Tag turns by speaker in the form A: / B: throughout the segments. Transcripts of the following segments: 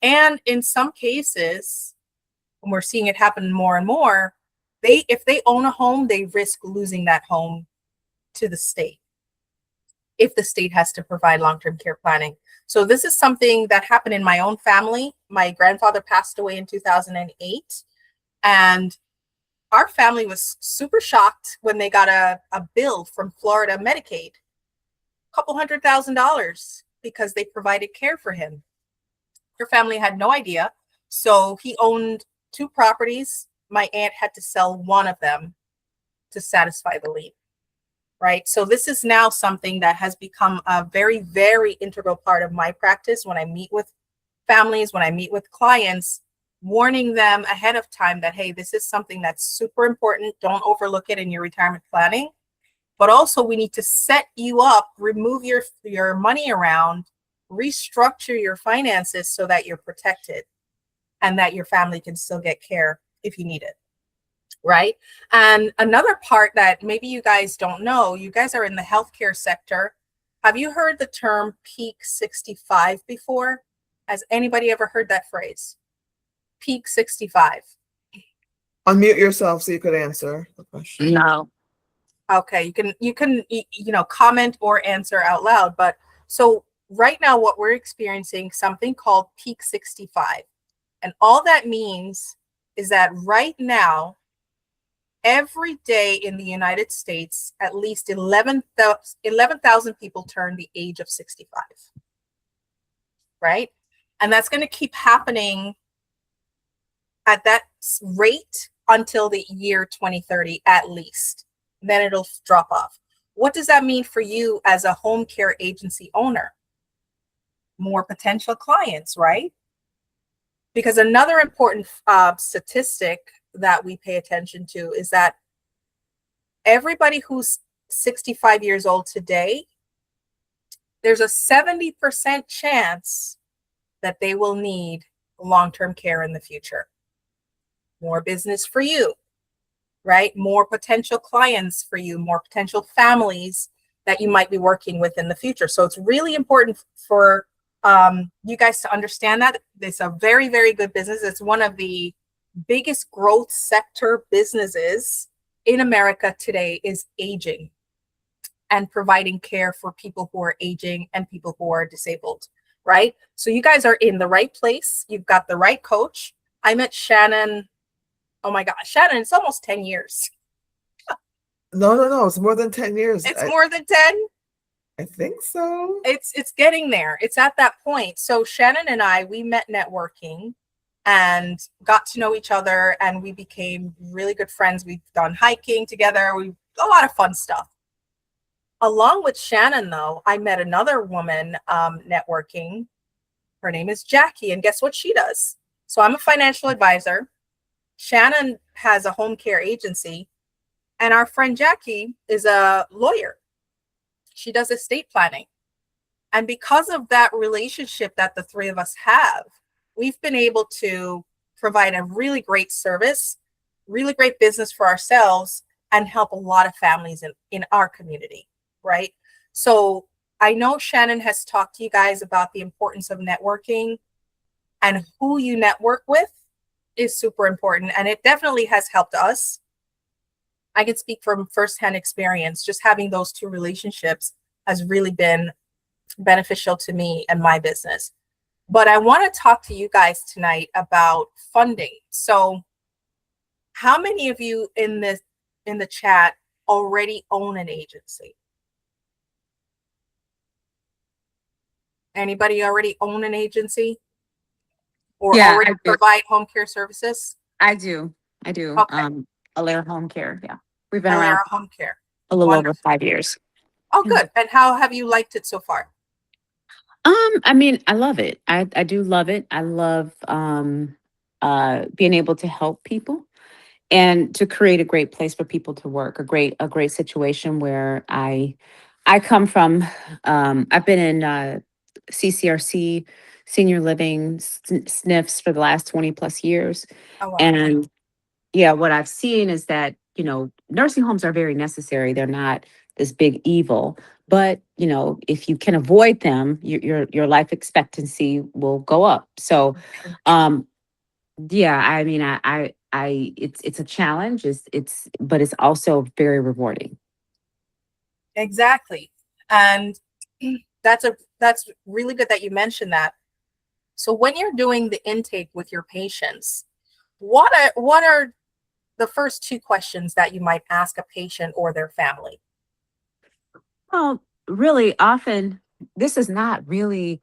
A: And in some cases, and we're seeing it happen more and more, if they own a home, they risk losing that home to the state if the state has to provide long-term care planning. So this is something that happened in my own family. My grandfather passed away in 2008, and our family was super shocked when they got a bill from Florida Medicaid, a couple $100,000, because they provided care for him. Your family had no idea. So he owned 2 properties. My aunt had to sell one of them to satisfy the lien, right? So this is now something that has become a very, very integral part of my practice when I meet with families, when I meet with clients, warning them ahead of time that, hey, this is something that's super important. Don't overlook it in your retirement planning. But also we need to set you up, remove your money around, restructure your finances so that you're protected and that your family can still get care if you need it, right? And another part that maybe you guys don't know, you guys are in the healthcare sector. Have you heard the term peak 65 before? Has anybody ever heard that phrase? Peak 65.
B: Unmute yourself so you could answer the question.
C: No.
A: Okay, you can comment or answer out loud. But so right now what we're experiencing something called peak 65. And all that means is that right now, every day in the United States, at least 11,000 people turn the age of 65, right? And that's going to keep happening at that rate until the year 2030 at least. Then it'll drop off. What does that mean for you as a home care agency owner? More potential clients, right? Because another important statistic that we pay attention to is that everybody who's 65 years old today, there's a 70% chance that they will need long-term care in the future. More business for you, right? More potential clients for you, more potential families that you might be working with in the future. So it's really important for you guys to understand that it's a very, very good business. It's one of the biggest growth sector businesses in America today is aging and providing care for people who are aging and people who are disabled, right? So you guys are in the right place. You've got the right coach. I met Shannon. Oh my gosh, Shannon, it's almost 10 years.
B: No. It's more than 10 years.
A: It's more than 10?
B: I think so.
A: It's getting there. It's at that point. So Shannon and we met networking and got to know each other, and we became really good friends. We've done hiking together. We've a lot of fun stuff. Along with Shannon, though, I met another woman networking. Her name is Jackie, and guess what she does? So I'm a financial advisor. Shannon has a home care agency, and our friend Jackie is a lawyer. She does estate planning. And because of that relationship that the three of us have, we've been able to provide a really great service, really great business for ourselves, and help a lot of families in our community, right? So I know Shannon has talked to you guys about the importance of networking, and who you network with is super important. And it definitely has helped us. I can speak from firsthand experience. Just having those 2 relationships has really been beneficial to me and my business. But I want to talk to you guys tonight about funding. So how many of you in the chat already own an agency? Anybody already own an agency? Or already provide home care services?
C: I do.
A: Okay.
C: Alair Home Care. Yeah. We've been
A: Alair
C: around
A: Home Care.
C: a little over 5 years.
A: Oh, good. And how have you liked it so far?
C: I mean, I love it. I do love it. I love being able to help people and to create a great place for people to work, a great situation where I come from. I've been in CCRC, senior living, SNFs for the last 20 plus years.
A: Oh, wow.
C: And yeah, what I've seen is that, nursing homes are very necessary. They're not this big evil, But, if you can avoid them, your life expectancy will go up. So, um, yeah, I mean, it's a challenge. But it's also very rewarding.
A: Exactly. And that's really good that you mentioned that. So when you're doing the intake with your patients, what are the first two questions that you might ask a patient or their family?
C: Well, really often, this is not really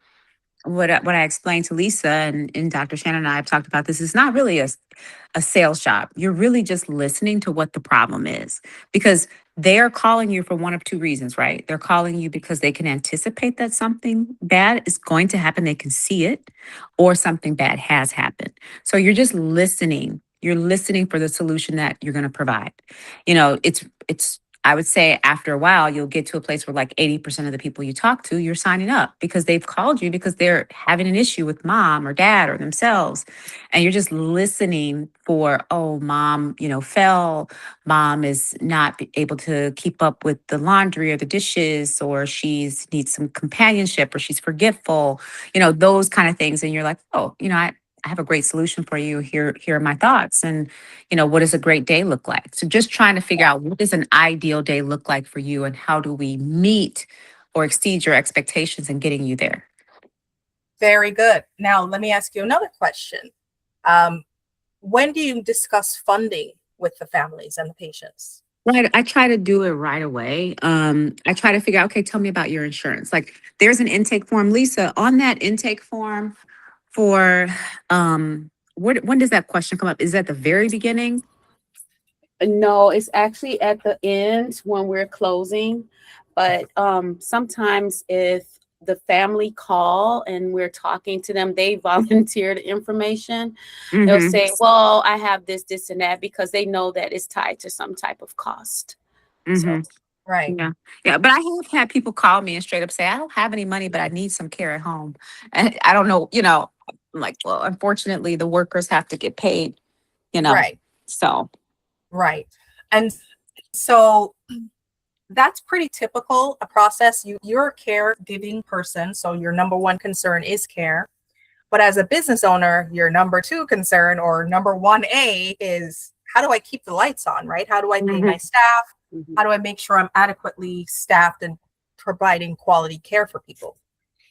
C: what I explained to Lisa and Dr. Shannon and I have talked about this. Is not really a sales job. You're really just listening to what the problem is, because they're calling you for one of two reasons, right? They're calling you because they can anticipate that something bad is going to happen. They can see it, or something bad has happened. So you're just listening. You're listening for the solution that you're going to provide. It's I would say after a while, you'll get to a place where like 80% of the people you talk to, you're signing up because they've called you because they're having an issue with mom or dad or themselves. And you're just listening for, oh, mom, fell. Mom is not able to keep up with the laundry or the dishes, or she's needs some companionship, or she's forgetful, those kind of things. And you're like, oh, I have a great solution for you. Here are my thoughts. And what does a great day look like? So just trying to figure out, what does an ideal day look like for you, and how do we meet or exceed your expectations in getting you there?
A: Very good. Now, let me ask you another question. Um, when do you discuss funding with the families and the patients?
C: Right. I try to do it right away. I try to figure out, okay, tell me about your insurance. Like, there's an intake form, Lisa, on that intake form for when does that question come up? Is that at the very beginning?
D: No, it's actually at the end when we're closing. But sometimes if the family call and we're talking to them, they volunteer the information. They'll
C: Mm-hmm.
D: say, well, I have this, and that, because they know that it's tied to some type of cost.
C: Mm-hmm.
D: So,
A: Right.
C: Yeah. Yeah. But I have had people call me and straight up say, I don't have any money, but I need some care at home. And I don't know, I'm like, well, unfortunately, the workers have to get paid, you know.
A: Right.
C: So,
A: Right. And so that's pretty typical a process. You're a caregiving person, so your number one concern is care. But as a business owner, your number two concern, or number 1A, is how do I keep the lights on, right? How do I pay my staff?
D: mhm.
A: How do I make sure I'm adequately staffed and providing quality care for people?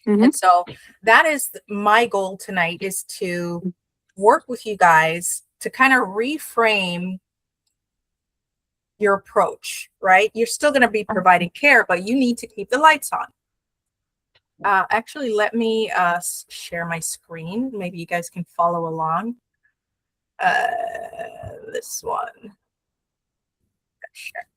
C: mhm.
A: And so that is my goal tonight, is to work with you guys to kind of reframe your approach, right? You're still going to be providing care, but you need to keep the lights on. Actually, let me share my screen. Maybe you guys can follow along. This one. Sure.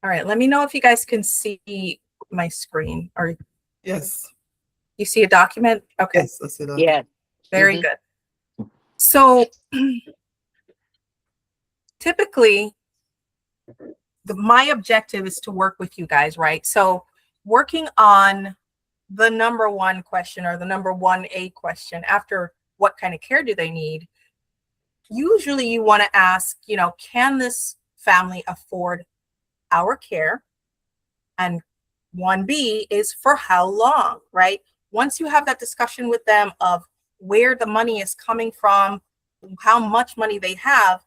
A: All right, let me know if you guys can see my screen, or
B: Yes.
A: you see a document. Okay,
B: Yes, I see that.
D: Yeah.
A: very
D: Mhm.
A: good. So typically, my objective is to work with you guys, right? So working on the number one question, or the number 1A question, after what kind of care do they need, usually you want to ask, can this family afford our care? And 1B is, for how long, right? Once you have that discussion with them of where the money is coming from, how much money they have,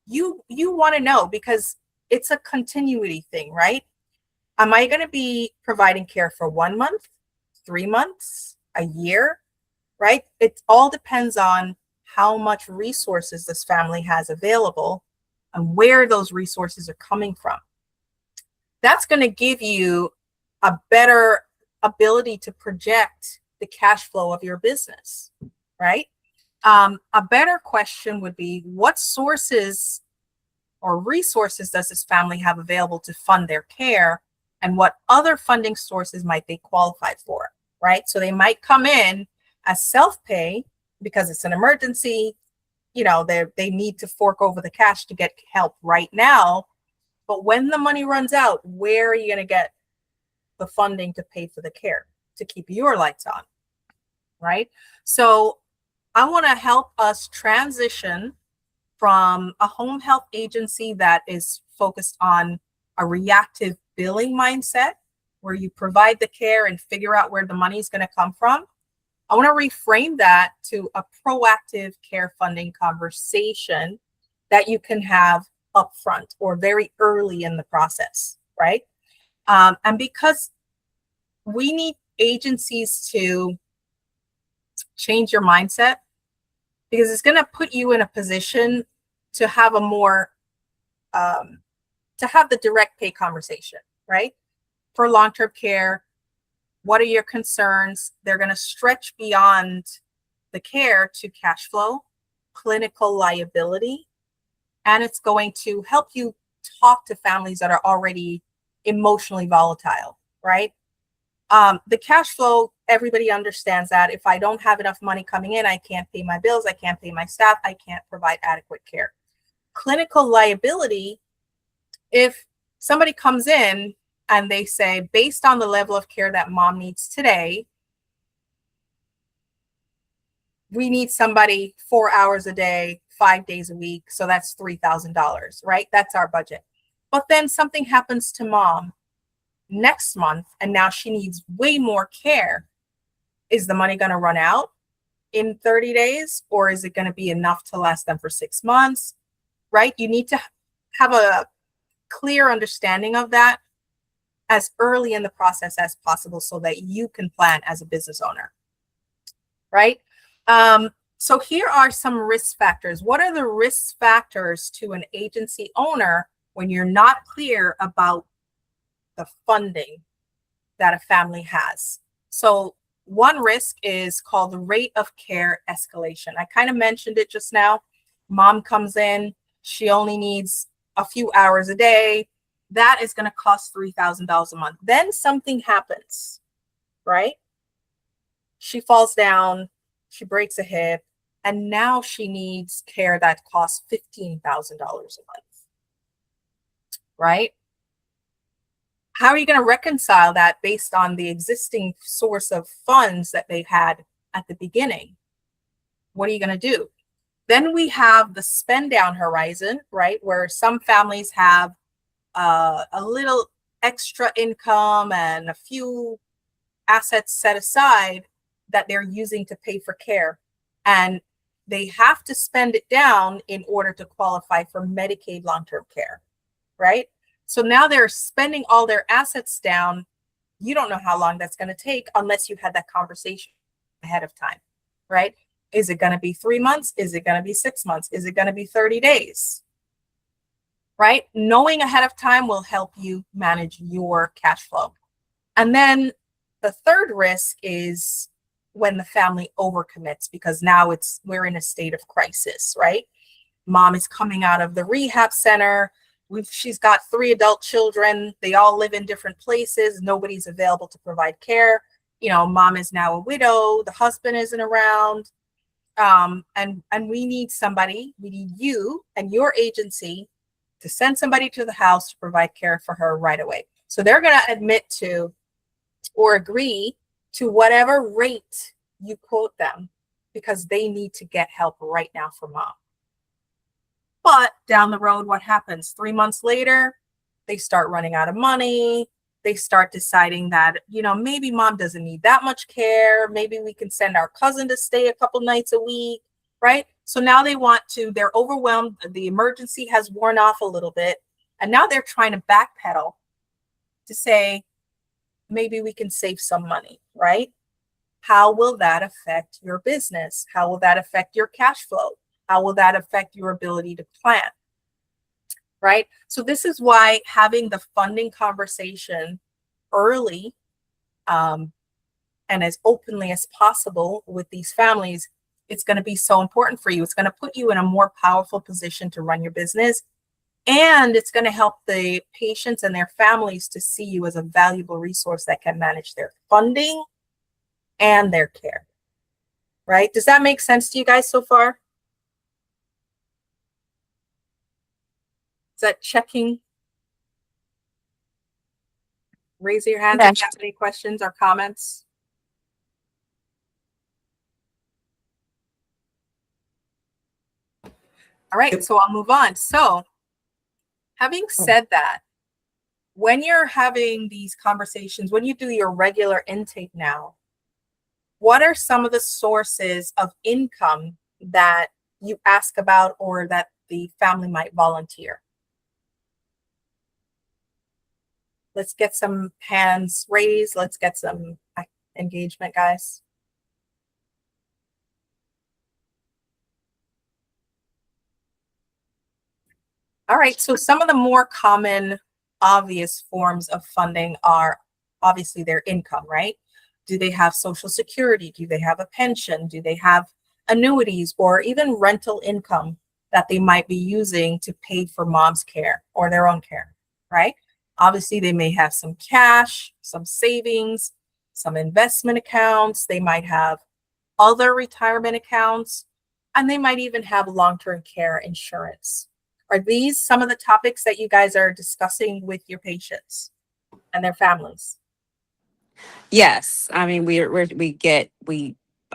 A: you want to know, because it's a continuity thing, right? Am I going to be providing care for 1 month, 3 months, a year, right? It all depends on how much resources this family has available and where those resources are coming from. That's going to give you a better ability to project the cash flow of your business, right? A better question would be, what sources or resources does this family have available to fund their care, and what other funding sources might they qualify for, right? So they might come in as self-pay because it's an emergency, they need to fork over the cash to get help right now. But when the money runs out, where are you going to get the funding to pay for the care, to keep your lights on, right? So I want to help us transition from a home health agency that is focused on a reactive billing mindset where you provide the care and figure out where the money is going to come from. I want to reframe that to a proactive care funding conversation that you can have upfront or very early in the process, right? And because we need agencies to change your mindset, because it's going to put you in a position to have a more to have the direct pay conversation, right? For long-term care, what are your concerns? They're going to stretch beyond the care to cash flow, clinical liability, and it's going to help you talk to families that are already emotionally volatile, right? The cash flow, everybody understands that if I don't have enough money coming in, I can't pay my bills, I can't pay my staff, I can't provide adequate care. Clinical liability, if somebody comes in and they say, based on the level of care that mom needs today, we need somebody 4 hours a day, 5 days a week. So that's $3,000, right? That's our budget. But then something happens to mom next month, and now she needs way more care. Is the money going to run out in 30 days, or is it going to be enough to last them for 6 months, right? You need to have a clear understanding of that as early in the process as possible so that you can plan as a business owner, right? So here are some risk factors. What are the risk factors to an agency owner when you're not clear about the funding that a family has? So one risk is called the rate of care escalation. I kind of mentioned it just now. Mom comes in, she only needs a few hours a day. That is going to cost $3,000 a month. Then something happens, right? She falls down, she breaks a hip, and now she needs care that costs $15,000 a month, right? How are you going to reconcile that based on the existing source of funds that they had at the beginning? What are you going to do? Then we have the spend down horizon, right? Where some families have a little extra income and a few assets set aside that they're using to pay for care. And they have to spend it down in order to qualify for Medicaid long-term care, right? So now they're spending all their assets down. You don't know how long that's going to take unless you had that conversation ahead of time, right? Is it going to be 3 months? Is it going to be 6 months? Is it going to be 30 days? Right? Knowing ahead of time will help you manage your cash flow. And then the third risk is when the family overcommits, because now we're in a state of crisis, right? Mom is coming out of the rehab center. She's got 3 adult children. They all live in different places. Nobody's available to provide care. Mom is now a widow. The husband isn't around. And we need you and your agency to send somebody to the house to provide care for her right away. So they're going to admit to or agree to whatever rate you quote them because they need to get help right now for mom. But down the road, what happens? 3 months later, they start running out of money. They start deciding that, maybe mom doesn't need that much care. Maybe we can send our cousin to stay a couple nights a week, right? So now they're overwhelmed. The emergency has worn off a little bit. And now they're trying to backpedal to say, maybe we can save some money, right? How will that affect your business? How will that affect your cash flow? How will that affect your ability to plan? Right? So this is why having the funding conversation early and as openly as possible with these families, it's going to be so important for you. It's going to put you in a more powerful position to run your business. And it's going to help the patients and their families to see you as a valuable resource that can manage their funding and their care. Right? Does that make sense to you guys so far? Is that checking? Raise your hands if you have any questions or comments. All right, so I'll move on. So having said that, when you're having these conversations, when you do your regular intake now, what are some of the sources of income that you ask about or that the family might volunteer? Let's get some hands raised. Let's get some engagement, guys. All right, so some of the more common, obvious forms of funding are obviously their income, right? Do they have Social Security? Do they have a pension? Do they have annuities or even rental income that they might be using to pay for mom's care or their own care, right? Obviously, they may have some cash, some savings, some investment accounts. They might have other retirement accounts, and they might even have long-term care insurance. Are these some of the topics that you guys are discussing with your patients and their families?
C: Yes, I mean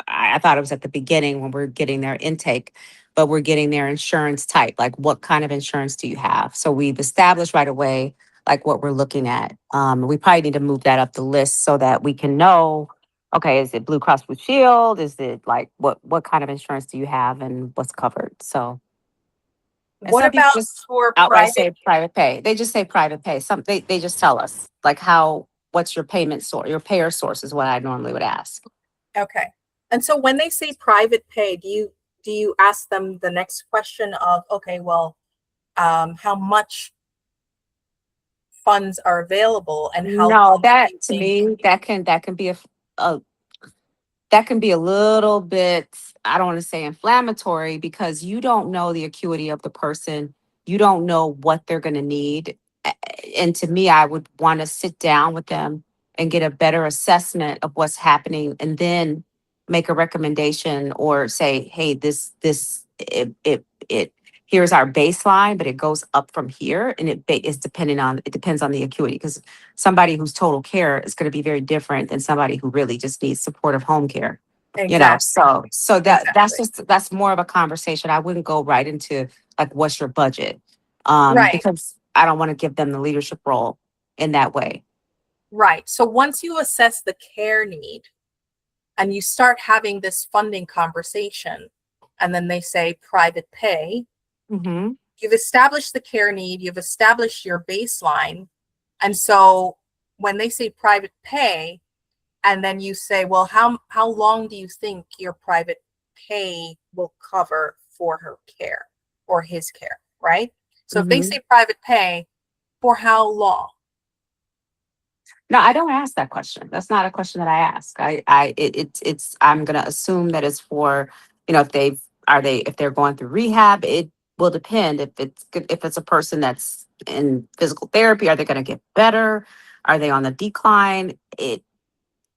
C: I thought it was at the beginning when we're getting their intake, but we're getting their insurance type. Like, what kind of insurance do you have? So we've established right away like what we're looking at. We probably need to move that up the list so that we can know. Okay, is it Blue Cross Blue Shield? Is it like what kind of insurance do you have and what's covered? So, and
A: What
C: some people
A: about
C: just
A: for
C: outright
A: private?
C: say private pay. They just say private pay. They just tell us like what's your payment source, your payer source is what I normally would ask.
A: Okay. And so when they say private pay, do you ask them the next question of, okay, well, how much funds are available and how
C: No,
A: long do
C: that
A: you
C: to
A: think?
C: me, that can be a that can be a little bit, I don't want to say inflammatory, because you don't know the acuity of the person. You don't know what they're going to need. And to me, I would want to sit down with them and get a better assessment of what's happening and then make a recommendation or say, hey, it here's our baseline, but it goes up from here. And it depends on the acuity, because somebody who's total care is going to be very different than somebody who really just needs supportive home care.
A: Exactly.
C: So that's more of a conversation. I wouldn't go right into like, what's your budget?
A: Right.
C: Because I don't want to give them the leadership role in that way.
A: Right. So once you assess the care need and you start having this funding conversation, and then they say private pay,
C: Mm-hmm.
A: you've established the care need, you've established your baseline. And so when they say private pay, and then you say, well, how long do you think your private pay will cover for her care or his care, right? So if they
C: Mm-hmm.
A: say private pay, for how long?
C: No, I don't ask that question. That's not a question that I ask. I'm gonna assume that it's for, if they're going through rehab, it will depend. If it's a person that's in physical therapy, are they gonna get better? Are they on the decline?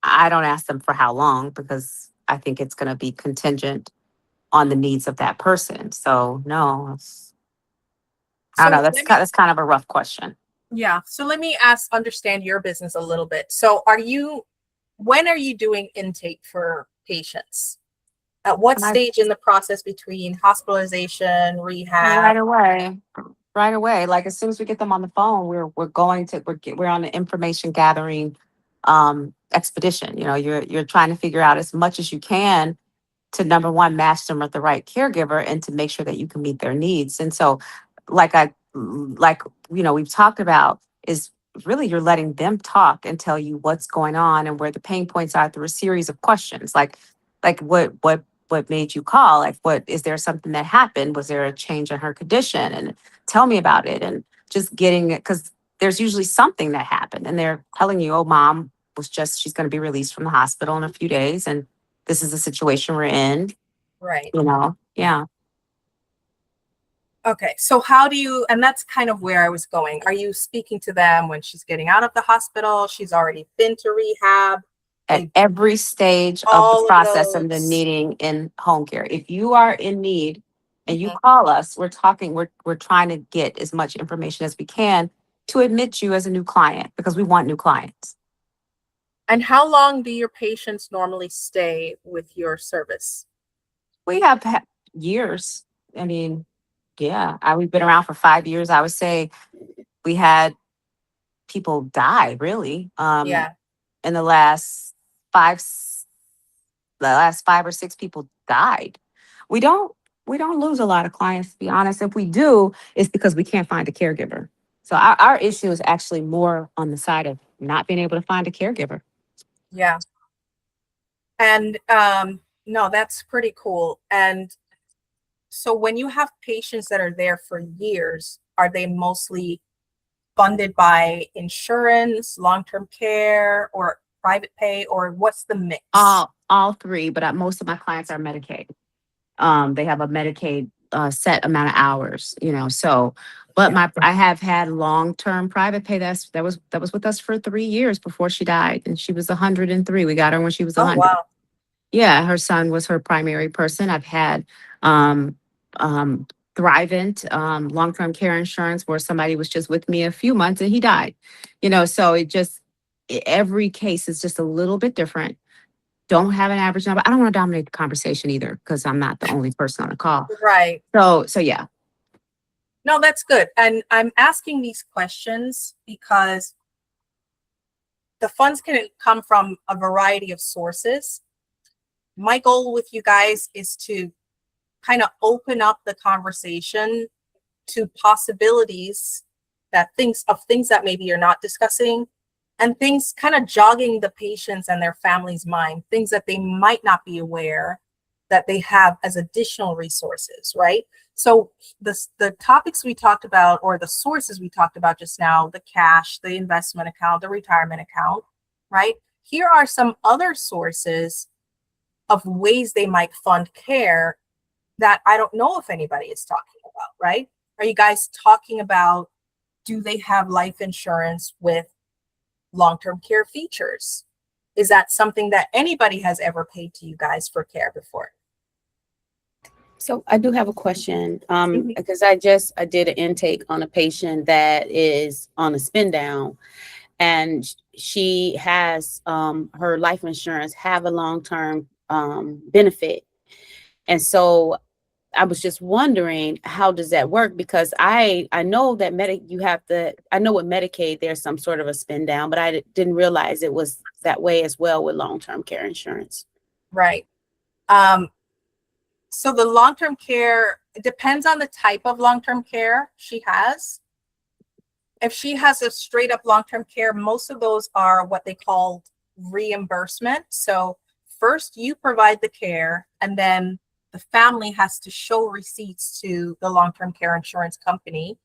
C: I don't ask them for how long, because I think it's gonna be contingent on the needs of that person. So no, I don't know.
A: So
C: That's kind of a rough question.
A: yeah. So let me understand your business a little bit. So when are you doing intake for patients? At what
C: And I
A: stage in the process between hospitalization, rehab?
C: right away. Right away. Like, as soon as we get them on the phone, we're on the information gathering expedition. You're trying to figure out as much as you can to, number one, match them with the right caregiver and to make sure that you can meet their needs. And so, like we've talked about, is really you're letting them talk and tell you what's going on and where the pain points are through a series of questions. Like what made you call? Like, what is there something that happened? Was there a change in her condition? And tell me about it. And just getting it, because there's usually something that happened and they're telling you, oh, mom she's going to be released from the hospital in a few days. And this is the situation we're in,
A: Right.
C: Yeah.
A: Okay. So and that's kind of where I was going. Are you speaking to them when she's getting out of the hospital? She's already been to rehab.
C: At every stage of the
A: All of
C: process and the
A: those.
C: needing in home care. If you are in need and you
A: Mhm.
C: call us, we're trying to get as much information as we can to admit you as a new client, because we want new clients.
A: And how long do your patients normally stay with your service?
C: We have years. I mean, yeah, we've been around for 5 years. I would say we had people die really.
A: Yeah.
C: In the last five, the last 5 or 6 people died. We don't we don't lose a lot of clients, to be honest. If we do, it's because we can't find a caregiver. So our issue is actually more on the side of not being able to find a caregiver.
A: Yeah. And no, that's pretty cool. And so when you have patients that are there for years, are they mostly funded by insurance, long-term care, or private pay, or what's the mix?
C: All three, but most of my clients are Medicaid. They have a Medicaid set amount of hours, so but I have had long-term private pay that was with us for 3 years before she died, and she was 103. We got her when she was 100.
A: Wow.
C: Yeah, her son was her primary person. I've had um Thrivent, long-term care insurance, where somebody was just with me a few months and he died. So every case is just a little bit different. Don't have an average number. I don't want to dominate the conversation either, because I'm not the only person on the call.
A: Right.
C: So yeah.
A: No, that's good. And I'm asking these questions because the funds can come from a variety of sources. My goal with you guys is to kind of open up the conversation to possibilities, things that maybe you're not discussing, and things kind of jogging the patients and their family's mind, things that they might not be aware that they have as additional resources, right? So the topics we talked about, or the sources we talked about just now, the cash, the investment account, the retirement account, right? Here are some other sources of ways they might fund care that I don't know if anybody is talking about, right? Are you guys talking about, do they have life insurance with long-term care features? Is that something that anybody has ever paid to you guys for care before?
D: So I do have a question, because I did an intake on a patient that is on a spin down, and she has her life insurance have a long-term benefit. And so I was just wondering, how does that work? Because I know that I know with Medicaid, there's some sort of a spin down, but I didn't realize it was that way as well with long-term care insurance.
A: Right. So the long-term care, it depends on the type of long-term care she has. If she has a straight up long-term care, most of those are what they call reimbursement. So first you provide the care, and then the family has to show receipts to the long-term care insurance company.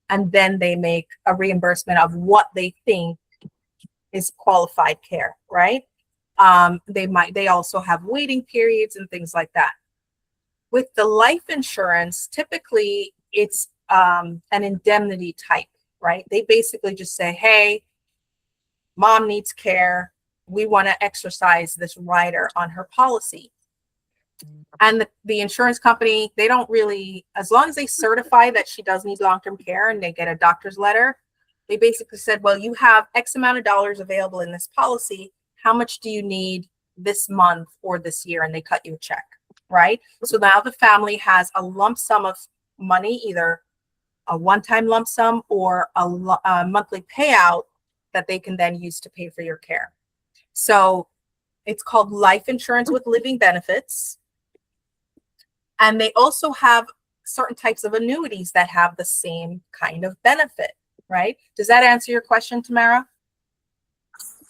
A: And then they make a reimbursement of what they think is qualified care, right? They also have waiting periods and things like that. With the life insurance, typically it's an indemnity type, right? They basically just say, hey, mom needs care. We want to exercise this rider on her policy. And the insurance company, they don't really, as long as they certify that she does need long-term care and they get a doctor's letter, they basically said, well, you have X amount of dollars available in this policy. How much do you need this month or this year? And they cut you a check, right? So now the family has a lump sum of money, either a one-time lump sum or a monthly payout that they can then use to pay for your care. So it's called life insurance with living benefits. And they also have certain types of annuities that have the same kind of benefit, right? Does that answer your question, Tamara?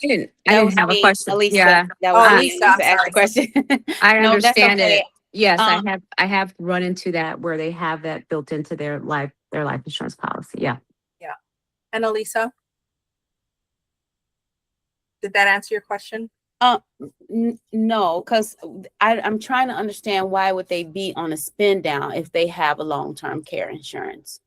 C: I didn't have a question.
D: Elisa,
C: Yeah.
D: that was me.
A: Lisa, I'm
D: Lisa asked
A: sorry.
D: the question.
C: I
D: No, that's
C: understand
D: okay.
C: it. Yes,
D: Um,
C: I have run into that, where they have that built into their life insurance policy. Yeah.
A: Yeah. And Elisa, did that answer your question?
D: No, because I'm trying to understand, why would they be on a spin down if they have a long-term care insurance?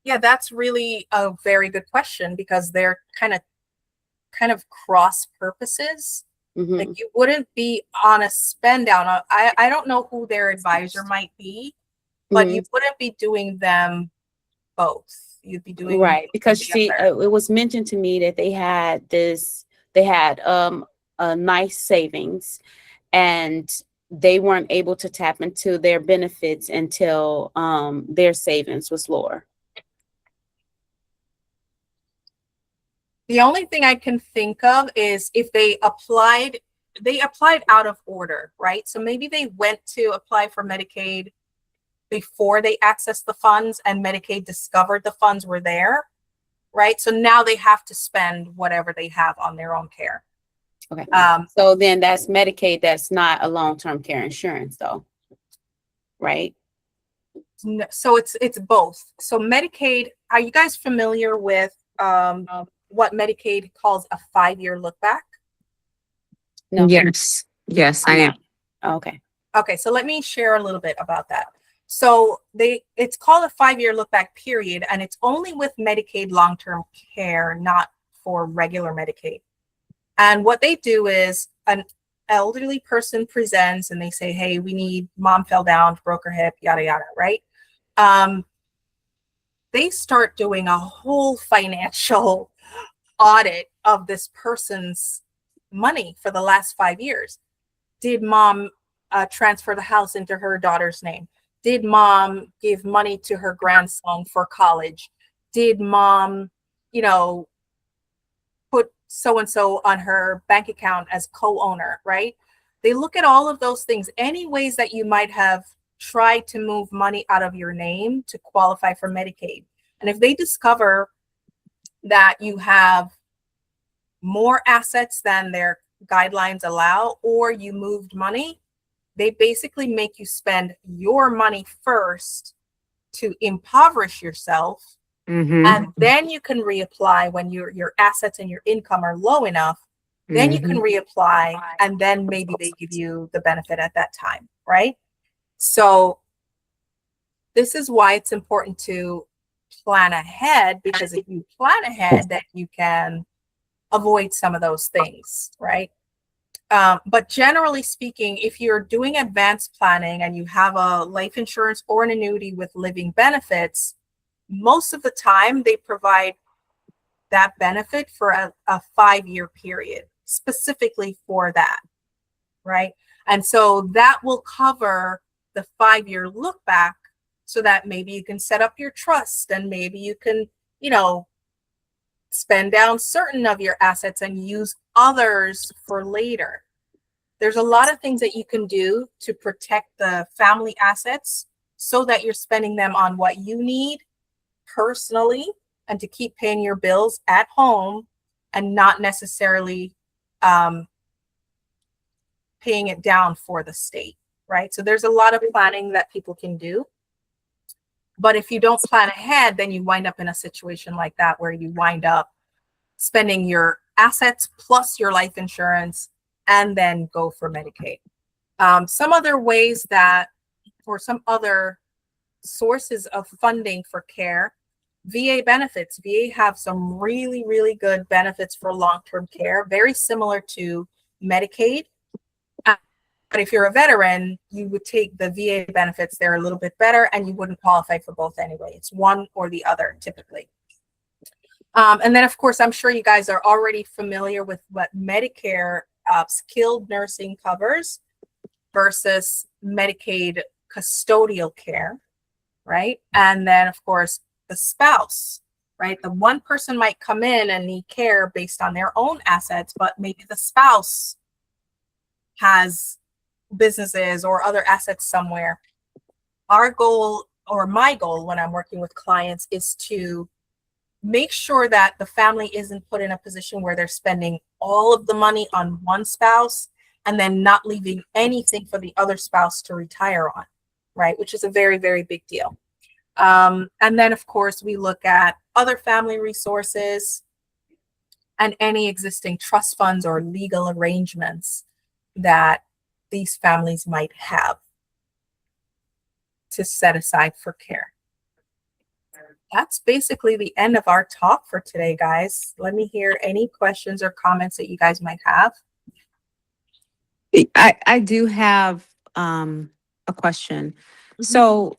A: Yeah, that's really a very good question, because they're kind of cross purposes.
D: Mhm.
A: Like, you wouldn't be on a spend down. I don't know who their advisor might be, but you wouldn't be doing them both. You'd be doing
D: Right, because
A: the other.
D: it was mentioned to me that they had a nice savings, and they weren't able to tap into their benefits until their savings was lower.
A: The only thing I can think of is if they applied out of order, right? So maybe they went to apply for Medicaid before they accessed the funds and Medicaid discovered the funds were there, right? So now they have to spend whatever they have on their own care.
D: Okay. So then that's Medicaid. That's not a long-term care insurance though, right?
A: So it's both. So Medicaid, are you guys familiar with what Medicaid calls a 5-year look back?
D: No.
C: Yes. Yes, I am.
D: Okay.
A: Okay, so let me share a little bit about that. So it's called a 5-year look back period, and it's only with Medicaid long-term care, not for regular Medicaid. And what they do is an elderly person presents and they say, hey, we need, mom fell down, broke her hip, yada, yada, right? They start doing a whole financial audit of this person's money for the last 5 years. Did mom transfer the house into her daughter's name? Did mom give money to her grandson for college? Did mom, put so-and-so on her bank account as co-owner, right? They look at all of those things, any ways that you might have tried to move money out of your name to qualify for Medicaid. And if they discover that you have more assets than their guidelines allow, or you moved money, they basically make you spend your money first to impoverish yourself. And then you can reapply when your assets and your income are low enough. Then you can reapply, and then maybe they give you the benefit at that time, right? So this is why it's important to plan ahead, because if you plan ahead, then you can avoid some of those things, right? But generally speaking, if you're doing advanced planning and you have a life insurance or an annuity with living benefits, most of the time they provide that benefit for a 5-year period specifically for that, right? And so that will cover the 5-year look back, so that maybe you can set up your trust, and maybe you can, spend down certain of your assets and use others for later. There's a lot of things that you can do to protect the family assets so that you're spending them on what you need personally and to keep paying your bills at home, and not necessarily paying it down for the state, right? So there's a lot of planning that people can do. But if you don't plan ahead, then you wind up in a situation like that, where you wind up spending your assets plus your life insurance and then go for Medicaid. Some other ways that, or some other sources of funding for care, VA benefits. VA have some really, really good benefits for long-term care, very similar to Medicaid. But if you're a veteran, you would take the VA benefits. They're a little bit better, and you wouldn't qualify for both anyway. It's one or the other typically. And then, of course, I'm sure you guys are already familiar with what Medicare skilled nursing covers versus Medicaid custodial care, right? And then, of course, the spouse, right? The one person might come in and need care based on their own assets, but maybe the spouse has businesses or other assets somewhere. Our goal, or my goal when I'm working with clients, is to make sure that the family isn't put in a position where they're spending all of the money on one spouse and then not leaving anything for the other spouse to retire on, right? Which is a very, very big deal. And then, of course, we look at other family resources and any existing trust funds or legal arrangements that these families might have to set aside for care. That's basically the end of our talk for today, guys. Let me hear any questions or comments that you guys might have.
C: I do have a question. So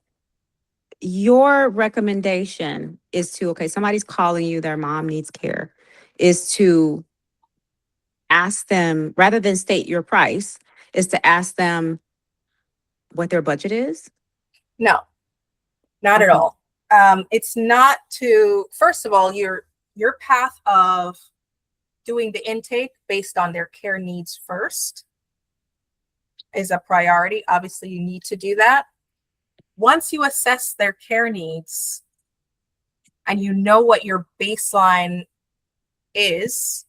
C: your recommendation is to, okay, somebody's calling you, their mom needs care, is to ask them, rather than state your price, is to ask them what their budget is?
A: No, not at all. It's not to, first of all, your path of doing the intake based on their care needs first is a priority. Obviously, you need to do that. Once you assess their care needs and you know what your baseline is,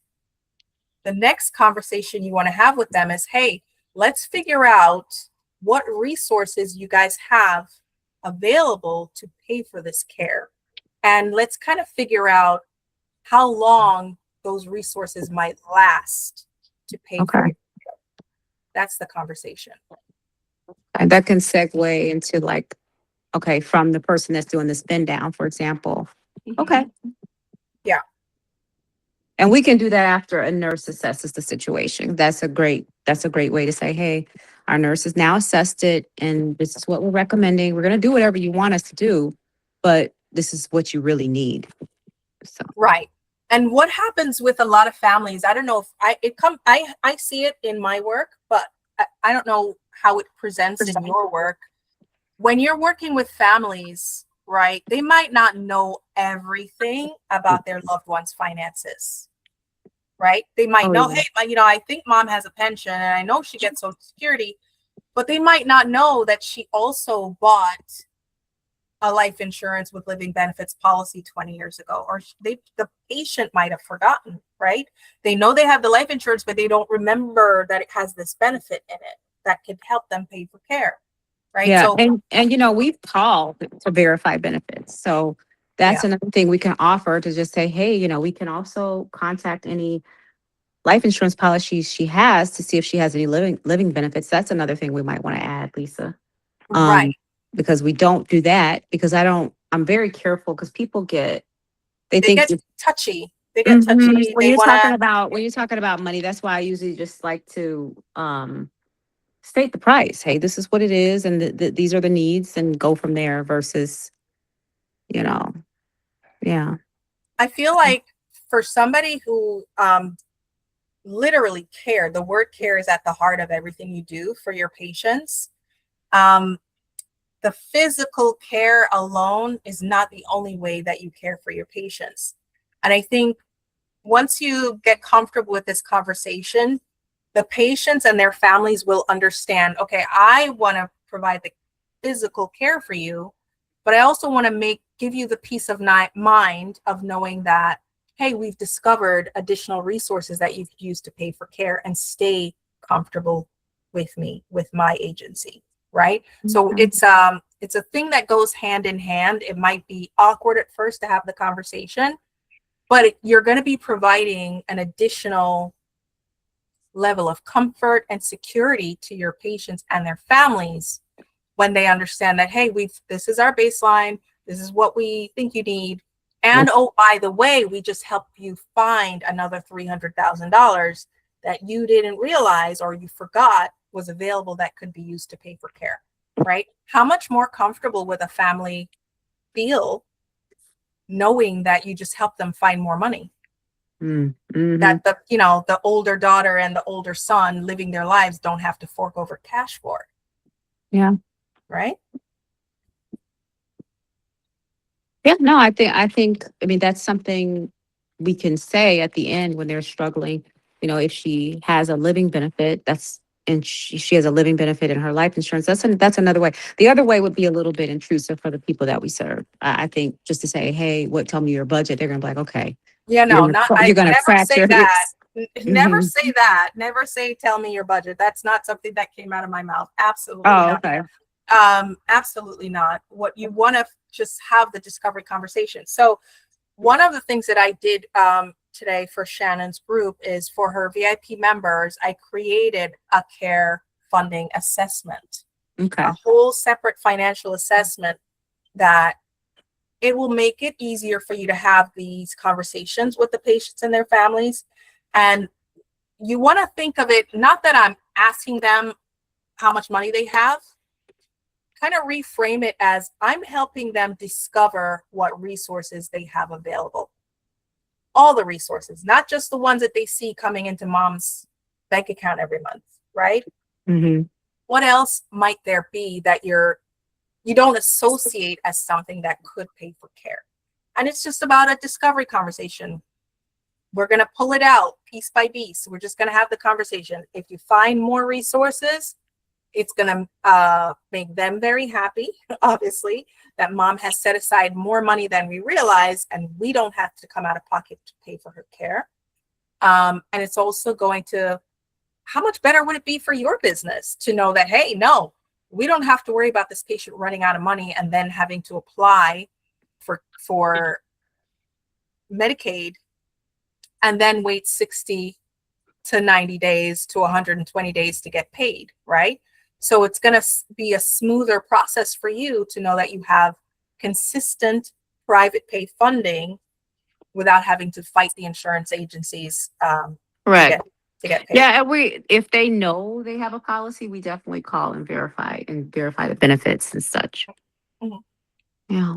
A: the next conversation you want to have with them is, hey, let's figure out what resources you guys have available to pay for this care. And let's kind of figure out how long those resources might last to pay for
C: Okay.
A: it. That's the conversation.
C: And that can segue into like, okay, from the person that's doing the spin down, for example. Okay.
A: Yeah.
C: And we can do that after a nurse assesses the situation. That's a great way to say, hey, our nurse has now assessed it and this is what we're recommending. We're going to do whatever you want us to do, but this is what you really need. So,
A: Right. And what happens with a lot of families, I don't know if I see it in my work, but I don't know how it presents in your work. When you're working with families, right, they might not know everything about their loved one's finances, right? They might know, hey, I think mom has a pension and I know she gets Social Security, but they might not know that she also bought a life insurance with living benefits policy 20 years ago, or the patient might have forgotten, right? They know they have the life insurance, but they don't remember that it has this benefit in it that could help them pay for care, right?
C: yeah.
A: So,
C: And we've called to verify benefits. So that's
A: yeah,
C: another thing we can offer to just say, hey, we can also contact any life insurance policies she has to see if she has any living benefits. That's another thing we might want to add, Lisa.
A: right.
C: Because we don't do that because I'm very careful because people they
A: They
C: think
A: get touchy. They get touchy.
C: when
A: They
C: you're
A: want
C: talking
A: to,
C: about money, that's why I usually just like to state the price. Hey, this is what it is, and these are the needs, and go from there. Versus, yeah,
A: I feel like for somebody who literally care, the word care is at the heart of everything you do for your patients. The physical care alone is not the only way that you care for your patients. And I think once you get comfortable with this conversation, the patients and their families will understand, okay, I want to provide the physical care for you, but I also want to give you the peace of mind of knowing that, hey, we've discovered additional resources that you could use to pay for care and stay comfortable with me, with my agency, right? So it's a thing that goes hand in hand. It might be awkward at first to have the conversation, but you're going to be providing an additional level of comfort and security to your patients and their families when they understand that, hey, this is our baseline, this is what we think you need, and oh, by the way, we just helped you find another $300,000 that you didn't realize or you forgot was available that could be used to pay for care, right? How much more comfortable would a family feel knowing that you just helped them find more money? That the older daughter and the older son living their lives don't have to fork over cash for it.
C: Yeah.
A: Right.
C: Yeah, no, I mean, that's something we can say at the end when they're struggling. If she has a living benefit, and she has a living benefit in her life insurance, that's another way. The other way would be a little bit intrusive for the people that we serve. I think just to say, hey, tell me your budget, they're gonna be like, okay.
A: Yeah, no,
C: You're gonna
A: never
C: crack
A: say
C: your
A: that.
C: hips.
A: Never
C: Mhm.
A: say that. Never say, tell me your budget. That's not something that came out of my mouth. Absolutely
C: Oh,
A: not.
C: okay.
A: Absolutely not. What you want to just have the discovery conversation. So one of the things that I did today for Shannon's group is for her VIP members, I created a care funding assessment,
C: Okay.
A: a whole separate financial assessment that it will make it easier for you to have these conversations with the patients and their families. And you want to think of it, not that I'm asking them how much money they have, kind of reframe it as I'm helping them discover what resources they have available. All the resources, not just the ones that they see coming into mom's bank account every month, right?
C: Mm-hmm.
A: What else might there be that you don't associate as something that could pay for care? And it's just about a discovery conversation. we're going to pull it out piece by piece. We're just going to have the conversation. If you find more resources, it's going to make them very happy, obviously, that mom has set aside more money than we realize, and we don't have to come out of pocket to pay for her care. And it's also going to, how much better would it be for your business to know that, hey, no, we don't have to worry about this patient running out of money and then having to apply for Medicaid and then wait 60 to 90 days to 120 days to get paid, right? So it's going to be a smoother process for you to know that you have consistent private pay funding without having to fight the insurance agencies
C: Right.
A: to get paid.
C: Yeah, and if they know they have a policy, we definitely call and verify the benefits and such.
A: Mhm.
C: Yeah.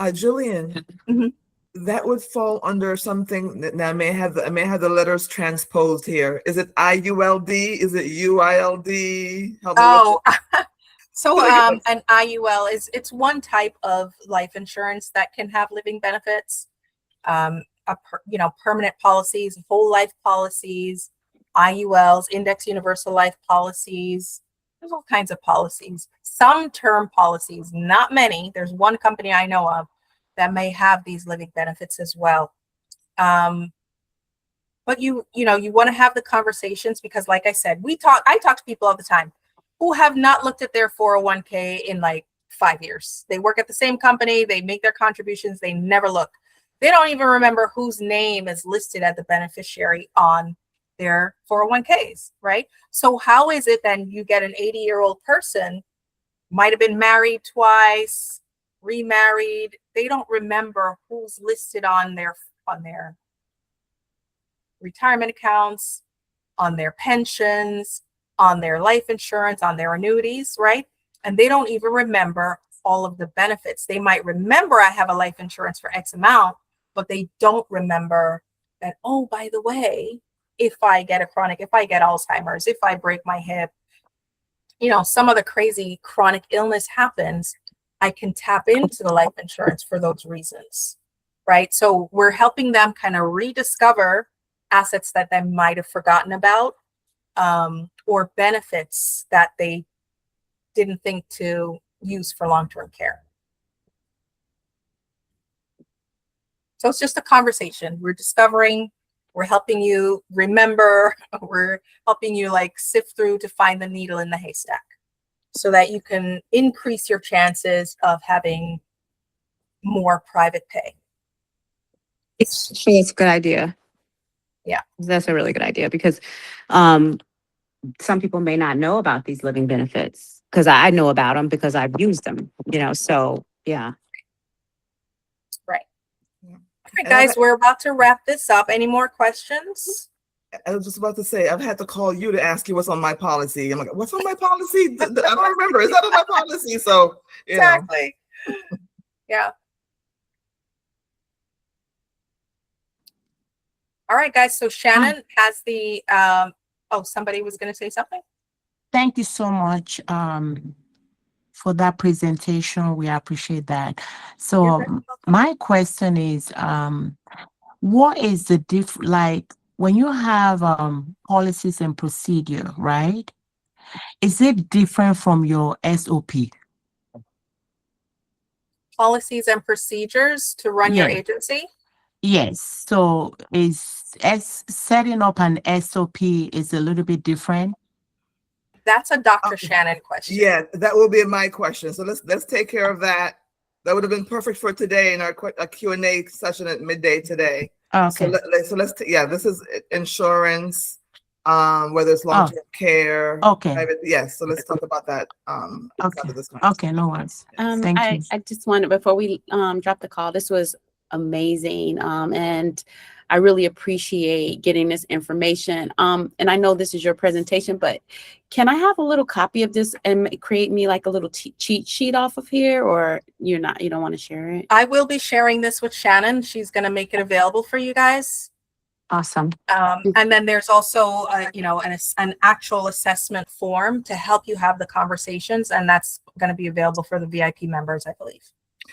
B: Jillian,
A: Mhm.
B: that would fall under something that now I may have the letters transposed here. Is it IULD? Is it UILD? Help me with
A: Oh, so an IUL it's one type of life insurance that can have living benefits. Permanent policies, whole life policies, IULs, index universal life policies. There's all kinds of policies. Some term policies, not many. There's one company I know of that may have these living benefits as well. But you want to have the conversations because, like I said, I talk to people all the time who have not looked at their 401k in like 5 years. They work at the same company, they make their contributions, they never look. They don't even remember whose name is listed as the beneficiary on their 401ks, right? So how is it then you get an 80-year-old person, might have been married twice, remarried, they don't remember who's listed on their retirement accounts, on their pensions, on their life insurance, on their annuities, right? And they don't even remember all of the benefits. They might remember I have a life insurance for X amount, but they don't remember that, oh, by the way, if I get Alzheimer's, if I break my hip, some of the crazy chronic illness happens, I can tap into the life insurance for those reasons, right? So we're helping them kind of rediscover assets that they might have forgotten about, or benefits that they didn't think to use for long-term care. So it's just a conversation. We're helping you remember, we're helping you like sift through to find the needle in the haystack so that you can increase your chances of having more private pay.
C: It's a good idea.
A: Yeah.
C: That's a really good idea because some people may not know about these living benefits because I know about them because I've used them, so yeah.
A: Right.
B: Yeah.
A: All right, guys, we're about to wrap this up. Any more questions?
B: I was just about to say, I've had to call you to ask you what's on my policy. I'm like, what's on my policy? I don't remember. Is that on my policy? So,
A: Exactly. Yeah. All right, guys. So Shannon has the, somebody was going to say something.
E: Thank you so much for that presentation. We appreciate that. So my question is, what is the like when you have policies and procedure, right? Is it different from your SOP?
A: Policies and procedures to run your
E: Yeah.
A: agency?
E: Yes. So setting up an SOP is a little bit different?
A: That's a Dr. Shannon question.
B: Yeah, that will be my question. So let's take care of that. That would have been perfect for today in our Q&A session at midday today.
E: Okay.
B: So this is insurance, whether it's long-term care.
E: Okay.
B: Private, yes. So let's talk about that.
E: Okay, no worries. Thank you.
D: I just wanted, before we drop the call, this was amazing. And I really appreciate getting this information. And I know this is your presentation, but can I have a little copy of this and create me like a little cheat sheet off of here, or you don't want to share it?
A: I will be sharing this with Shannon. She's going to make it available for you guys.
C: Awesome.
A: And then there's also, an actual assessment form to help you have the conversations. And that's going to be available for the VIP members, I believe.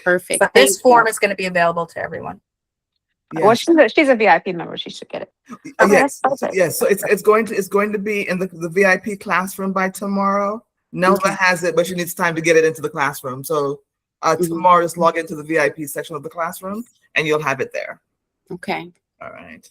D: Perfect.
A: But this
D: Thank
A: form
D: you.
A: is going to be available to everyone.
C: Well,
B: Yes.
C: she's a VIP member. She should get it. Okay,
B: Yes.
C: that's perfect.
B: Yes. So it's going to be in the VIP classroom by tomorrow. Nelva
D: Okay.
B: has it, but she needs time to get it into the classroom. So
D: Mhm.
B: tomorrow, just log into the VIP section of the classroom, and you'll have it there.
D: Okay.
B: All right.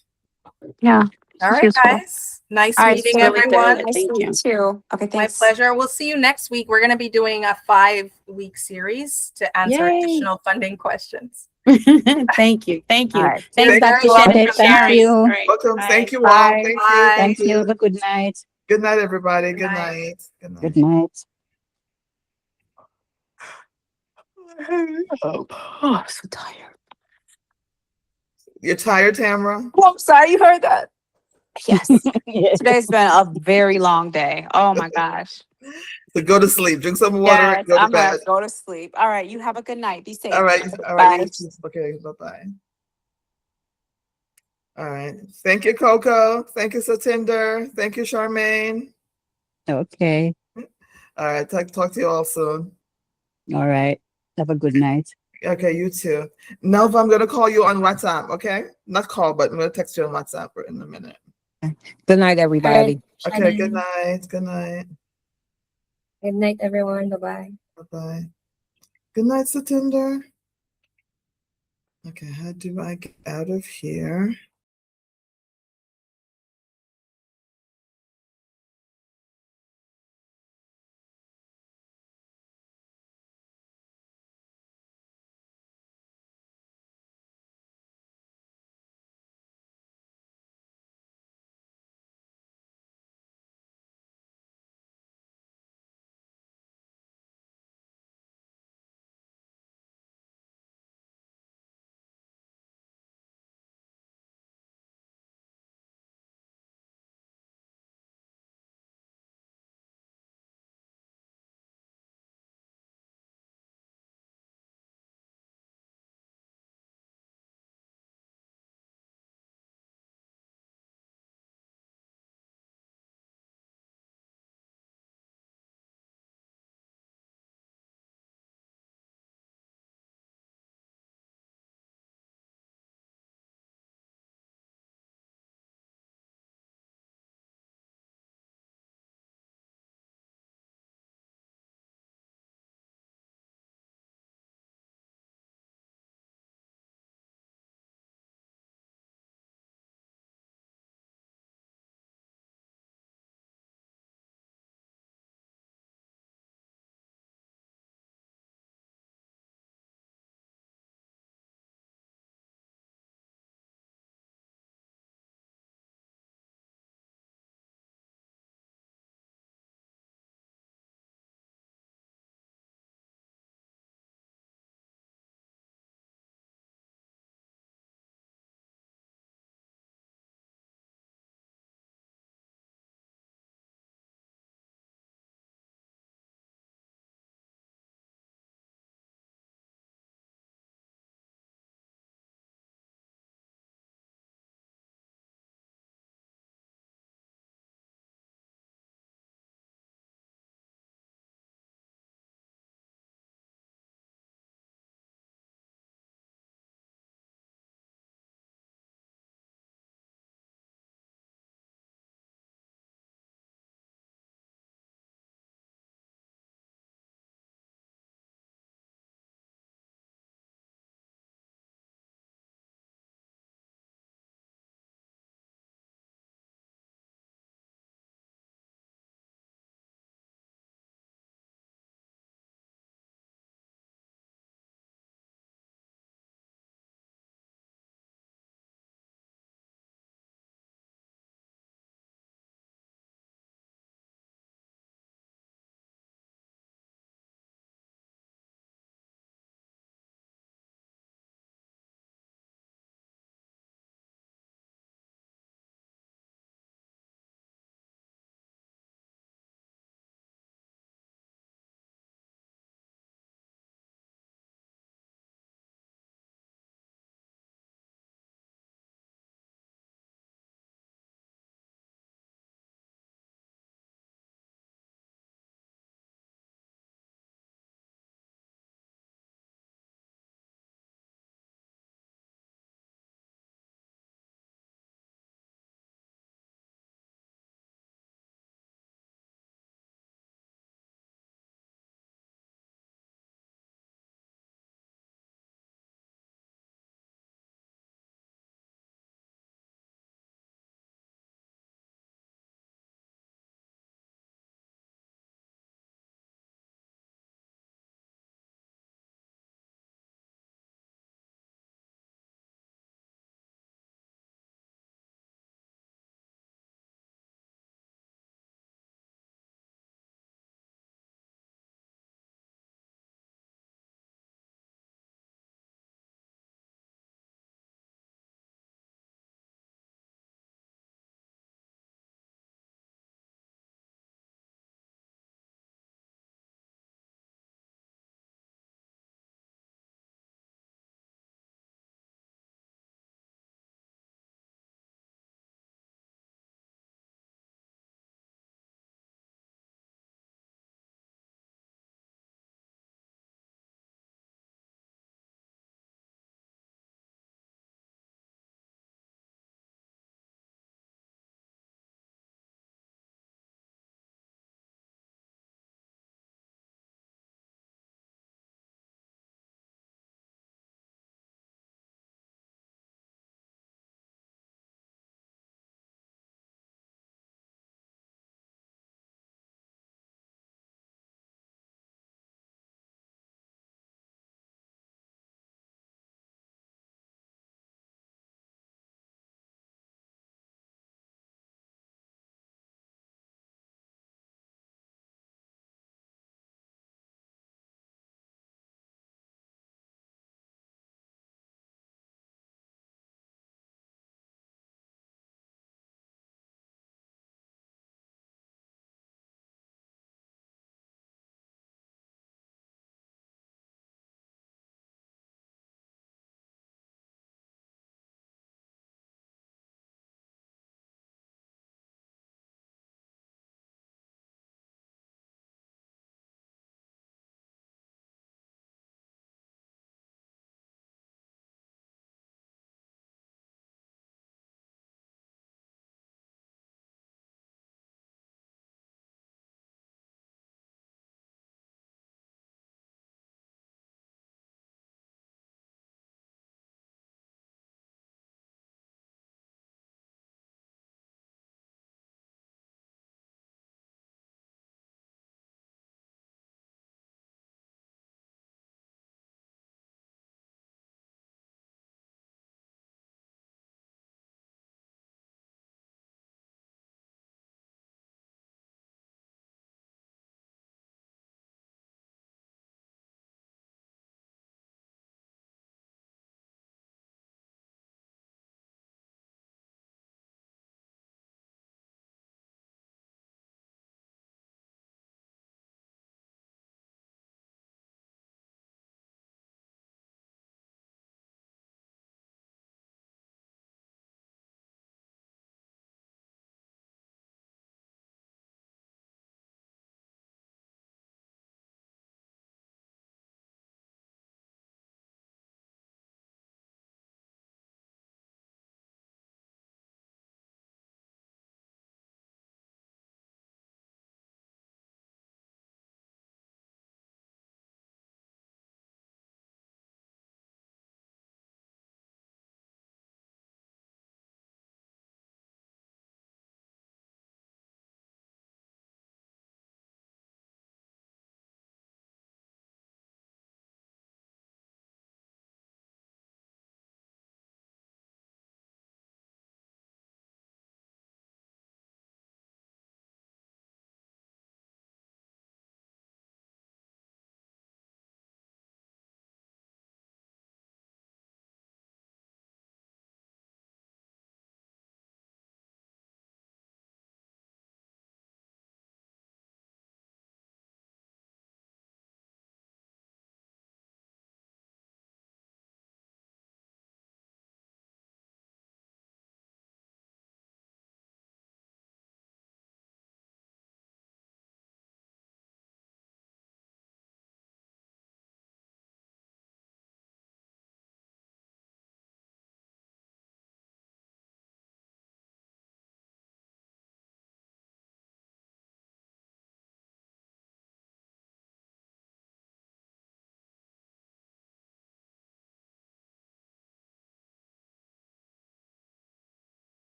C: Yeah.
A: All right,
C: Useful.
A: guys. Nice
C: All right,
A: meeting
D: really
A: everyone.
D: good.
C: Nice
D: Thank
C: to
D: you.
C: meet you. Okay,
A: My
C: thanks.
A: pleasure. We'll see you next week. We're going to be doing a 5-week series to answer
D: Yay.
A: additional funding questions.
D: Thank you. Thank
C: All
D: you.
C: right.
D: Thanks,
B: Thank
D: Dr.
B: you.
D: Shannon,
F: Okay,
D: for
F: thank
D: sharing.
F: you.
D: All right.
B: Welcome.
D: Bye.
B: Thank you all.
C: Bye.
B: Thank you.
A: Bye.
F: Thank you. Have a good night.
B: Good night, everybody.
A: Good
B: Good
A: night.
B: night. Good night.
F: Good night.
C: Oh, I'm so tired.
B: You're tired, Tamara?
C: Oh, I'm sorry. You heard that? Yes.
F: Yes.
C: Today's been a very long day. Oh my gosh.
B: So go to sleep. Drink some water
C: Yes,
B: and go to
C: I'm gonna
B: bed.
C: go to sleep. All right. You have a good night. Be safe.
B: All right. All
C: Bye.
B: right. Okay. Bye-bye. All right. Thank you, Coco. Thank you, Satinder. Thank you, Charmaine.
F: Okay.
B: All right. Talk to you all soon.
F: All right. Have a good night.
B: Okay, you too. Nelva, I'm gonna call you on WhatsApp, okay? Not call, but I'm gonna text you on WhatsApp in a minute.
F: Good night, everybody.
B: Okay, good night. Good night.
G: Good night, everyone. Bye-bye.
B: Bye-bye. Good night, Satinder. Okay, how do I get out of here?